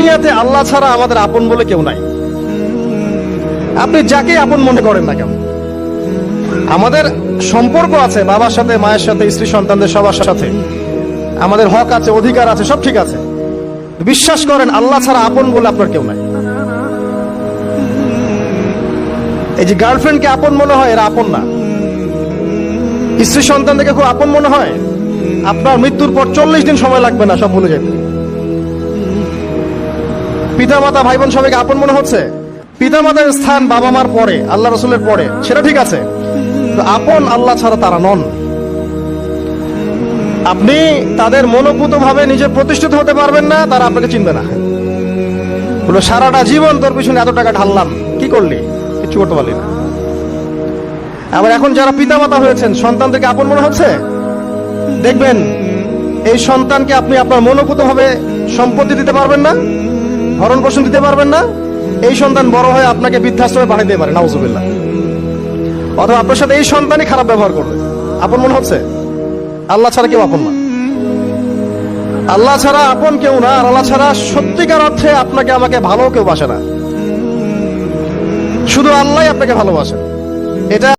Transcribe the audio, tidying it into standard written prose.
দুনিয়াতে আল্লাহ ছাড়া আমাদের আপন বলে কেউ নাই। আপনি যাকে আপন মনে করেন না কেন, আমাদের সম্পর্ক আছে বাবার সাথে, মায়ের সাথে, স্ত্রী সন্তানদের সবার সাথে, আমাদের হক আছে, অধিকার আছে, সব ঠিক আছে। বিশ্বাস করেন আল্লাহ ছাড়া আপন বলে আপনার কেউ নাই। এই যে গার্লফ্রেন্ডকে আপন মনে হয়, এরা আপন না। স্ত্রী সন্তানদেরকে খুব আপন মনে হয়, আপনার মৃত্যুর পর 40 দিন সময় লাগবে না সব ভুলে যেতে। পিতা মাতা ভাই বোন সবাইকে আপন মনে হচ্ছে। পিতা মাতার স্থান বাবা মার পরে, আল্লাহ রসুলের পরে, সেটা ঠিক আছে। আপন আল্লাহ ছাড়া তারা নন। আপনি তাদের মনোপুত ভাবে নিজে প্রতিষ্ঠিত হতে পারবেন না, তারা আপনাকে চিনবে না। বলো সারাটা জীবন তোর পিছনে এত টাকা ঢাললাম, কি করলি? কিছু করতে পারলি না। আবার এখন যারা পিতা মাতা হয়েছেন, সন্তানদেরকে আপন মনে হচ্ছে, দেখবেন এই সন্তানকে আপনি আপনার মনোপুত ভাবে সম্পত্তি দিতে পারবেন না, ভরণ পোষণ দিতে পারবেন না। এই সন্তান বড় হয়ে আপনাকে বৃদ্ধাশ্রমে পাঠিয়ে দিতে পারে, নাউজুবিল্লাহ। অথবা আপনার সাথে এই সন্তানই খারাপ ব্যবহার করবে। আপন মনে হচ্ছে? আল্লাহ ছাড়া কেউ আপন না। আল্লাহ ছাড়া আপন কেউ না। আর আল্লাহ ছাড়া সত্যিকার অর্থে আপনাকে আমাকে ভালো কেউ বাসে না। শুধু আল্লাহই আপনাকে ভালোবাসে। এটা